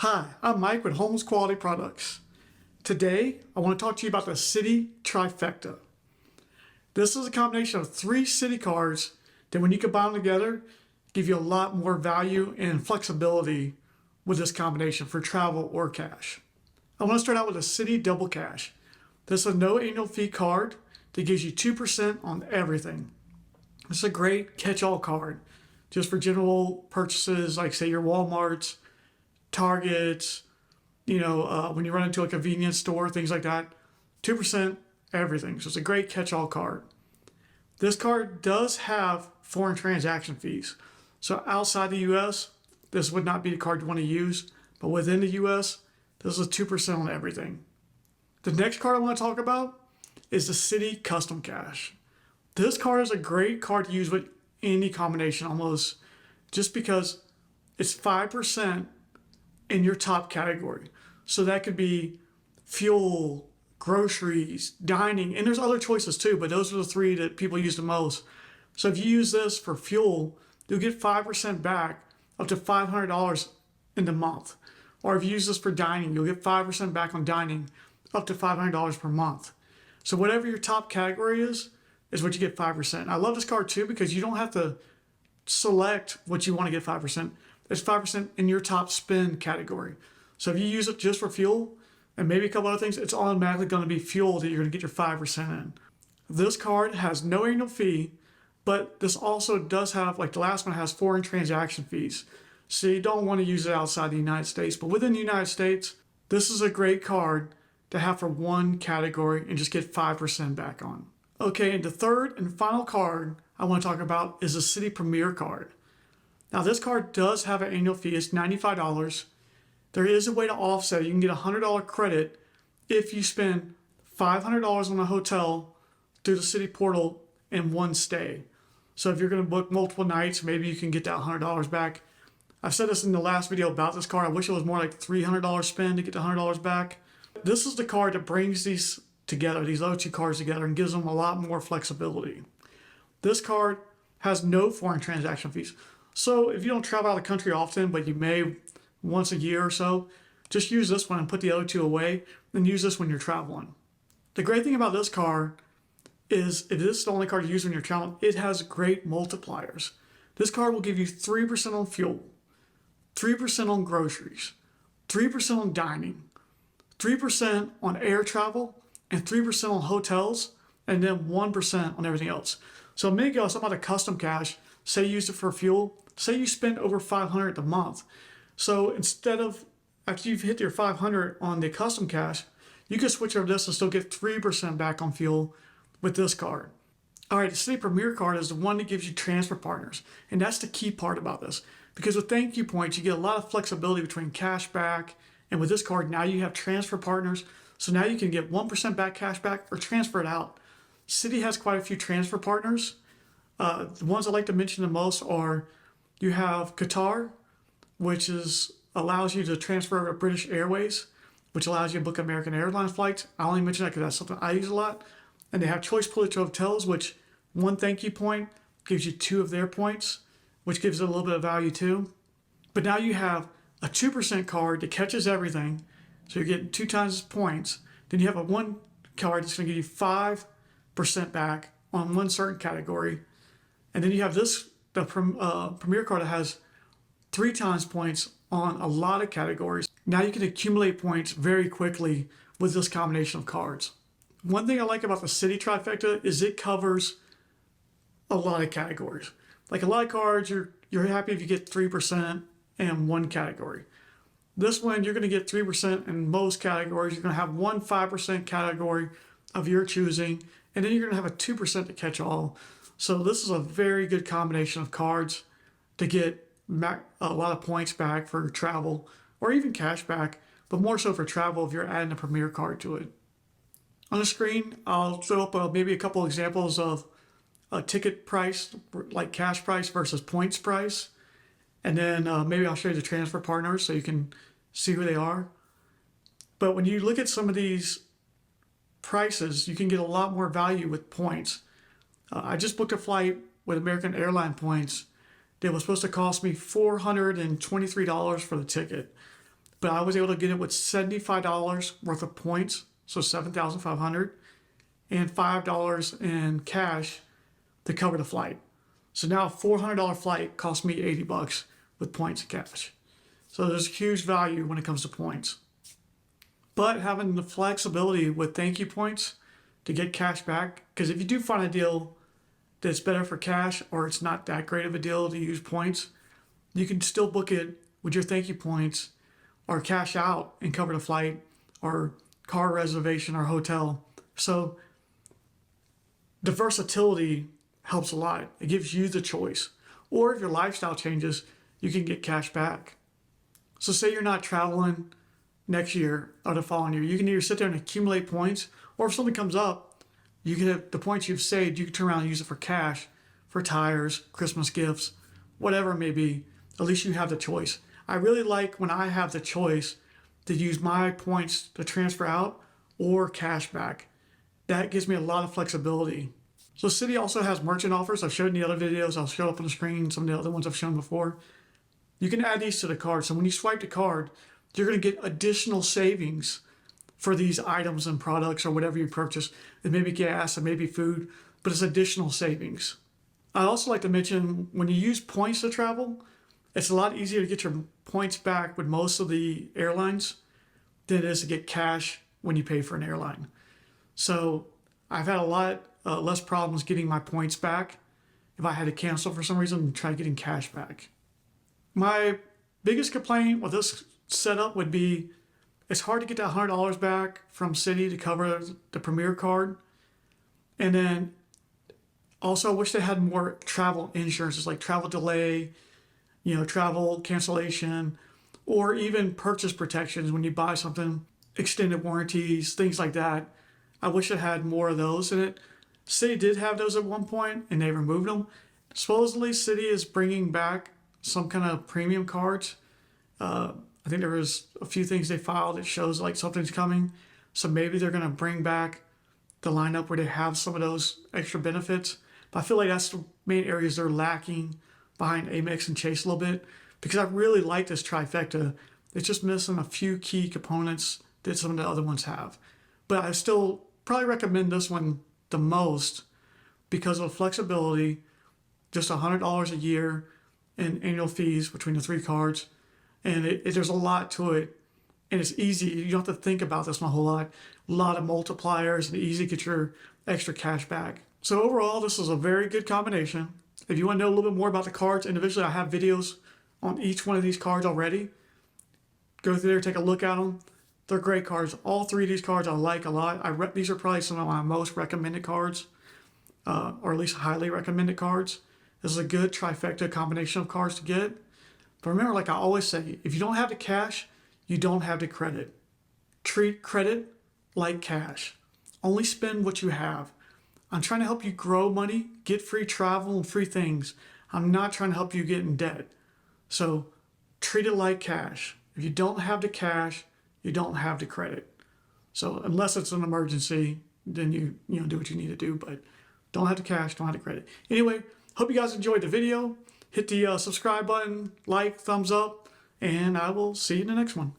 Hi, I'm Mike with Homes Quality Products. Today, I want to talk to you about the Citi Trifecta. This is a combination of three Citi cards that when you combine them together, give you a lot more value and flexibility with this combination for travel or cash. I want to start out with a Citi Double Cash. This is a no annual fee card that gives you 2% on everything. This is a great catch-all card just for general purchases like say your Walmarts, Targets, when you run into a convenience store, things like that. 2% everything. So it's a great catch-all card. This card does have foreign transaction fees. So outside the US, this would not be the card you want to use. But within the US, this is a 2% on everything. The next card I want to talk about is the Citi Custom Cash. This card is a great card to use with any combination almost, just because it's 5% in your top category. So that could be fuel, groceries, dining, and there's other choices too, but those are the three that people use the most. So if you use this for fuel, you'll get 5% back up to $500 in the month. Or if you use this for dining, you'll get 5% back on dining up to $500 per month. So whatever your top category is what you get 5%. I love this card too because you don't have to select what you want to get 5%. It's 5% in your top spend category. So if you use it just for fuel and maybe a couple other things, it's automatically going to be fuel that you're going to get your 5% in. This card has no annual fee, but this also does have, like the last one, has foreign transaction fees. So you don't want to use it outside the United States. But within the United States, this is a great card to have for one category and just get 5% back on. Okay, and the third and final card I want to talk about is the Citi Premier card. Now this card does have an annual fee, it's $95. There is a way to offset it. You can get a $100 credit if you spend $500 on a hotel through the Citi portal in one stay. So if you're going to book multiple nights, maybe you can get that $100 back. I've said this in the last video about this card. I wish it was more like $300 spend to get the $100 back. This is the card that brings these together, these other two cards together, and gives them a lot more flexibility. This card has no foreign transaction fees. So if you don't travel out of the country often, but you may once a year or so, just use this one and put the other two away and use this when you're traveling. The great thing about this card is if this is the only card you use when you're traveling, it has great multipliers. This card will give you 3% on fuel, 3% on groceries, 3% on dining, 3% on air travel, and 3% on hotels, and then 1% on everything else. So a minute ago, I was talking about a custom cash. Say you use it for fuel. Say you spend over $500 a month. So instead of, after you've hit your $500 on the custom cash, you can switch over this and still get 3% back on fuel with this card. All right, the Citi Premier card is the one that gives you transfer partners. And that's the key part about this. Because with thank you points, you get a lot of flexibility between cash back. And with this card, now you have transfer partners. So now you can get 1% back cash back or transfer it out. Citi has quite a few transfer partners. The ones I like to mention the most are you have Qatar, which allows you to transfer over to British Airways, which allows you to book American Airlines flights. I only mention that because that's something I use a lot. And they have Choice Privilege Hotels, which one thank you point gives you 2 of their points, which gives it a little bit of value too. But now you have a 2% card that catches everything, so you're getting 2 times points. Then you have a 1 card that's going to give you 5% back on one certain category. And then you have the Premier card that has 3 times points on a lot of categories. Now you can accumulate points very quickly with this combination of cards. One thing I like about the Citi Trifecta is it covers a lot of categories. Like a lot of cards, you're happy if you get 3% in one category. This one, you're going to get 3% in most categories. You're going to have one 5% category of your choosing, and then you're going to have a 2% to catch all. So this is a very good combination of cards to get a lot of points back for travel or even cash back, but more so for travel if you're adding a Premier card to it. On the screen, I'll throw up maybe a couple examples of a ticket price, like cash price versus points price. And then maybe I'll show you the transfer partners so you can see who they are. But when you look at some of these prices, you can get a lot more value with points. I just booked a flight with American Airline points that was supposed to cost me $423 for the ticket. but I was able to get it with $75 worth of points, so 7,500, and $5 in cash to cover the flight. So now a $400 flight cost me $80 with points and cash. So there's huge value when it comes to points. But having the flexibility with thank you points to get cash back, because if you do find a deal that's better for cash or it's not that great of a deal to use points, you can still book it with your thank you points or cash out and cover the flight or car reservation or hotel. So the versatility helps a lot. It gives you the choice. Or if your lifestyle changes, you can get cash back. So say you're not traveling next year or the following year, you can either sit there and accumulate points, or if something comes up, you can have the points you've saved, you can turn around and use it for cash, for tires, Christmas gifts, whatever it may be. At least you have the choice. I really like when I have the choice to use my points to transfer out or cash back. That gives me a lot of flexibility. So Citi also has merchant offers. I've showed in the other videos. I'll show up on the screen some of the other ones I've shown before. You can add these to the card. So when you swipe the card, you're going to get additional savings for these items and products or whatever you purchase. It may be gas, it may be food, but it's additional savings. I also like to mention when you use points to travel, it's a lot easier to get your points back with most of the airlines than it is to get cash when you pay for an airline. So I've had a lot less problems getting my points back if I had to cancel for some reason and try getting cash back. My biggest complaint with this setup would be it's hard to get that $100 back from Citi to cover the Premier card. And then also I wish they had more travel insurances like travel delay, travel cancellation, or even purchase protections when you buy something, extended warranties, things like that. I wish it had more of those in it. Citi did have those at one point and they removed them. Supposedly Citi is bringing back some kind of premium cards. I think there was a few things they filed that shows like something's coming. So maybe they're going to bring back the lineup where they have some of those extra benefits. But I feel like that's the main areas they're lacking behind Amex and Chase a little bit, because I really like this trifecta. It's just missing a few key components that some of the other ones have. But I still probably recommend this one the most because of the flexibility, just $100 a year in annual fees between the three cards. And there's a lot to it. And it's easy. You don't have to think about this one a whole lot. A lot of multipliers and easy to get your extra cash back. So overall, this is a very good combination. If you want to know a little bit more about the cards individually, I have videos on each one of these cards already. Go through there, take a look at them. They're great cards. All three of these cards I like a lot. These are probably some of my most recommended cards, or at least highly recommended cards. This is a good trifecta combination of cards to get. But remember, like I always say, if you don't have the cash, you don't have the credit. Treat credit like cash. Only spend what you have. I'm trying to help you grow money, get free travel and free things. I'm not trying to help you get in debt. So treat it like cash. If you don't have the cash, you don't have the credit. So unless it's an emergency, then you do what you need to do. But don't have the cash, don't have the credit. Anyway, hope you guys enjoyed the video. Hit the subscribe button, like, thumbs up, and I will see you in the next one.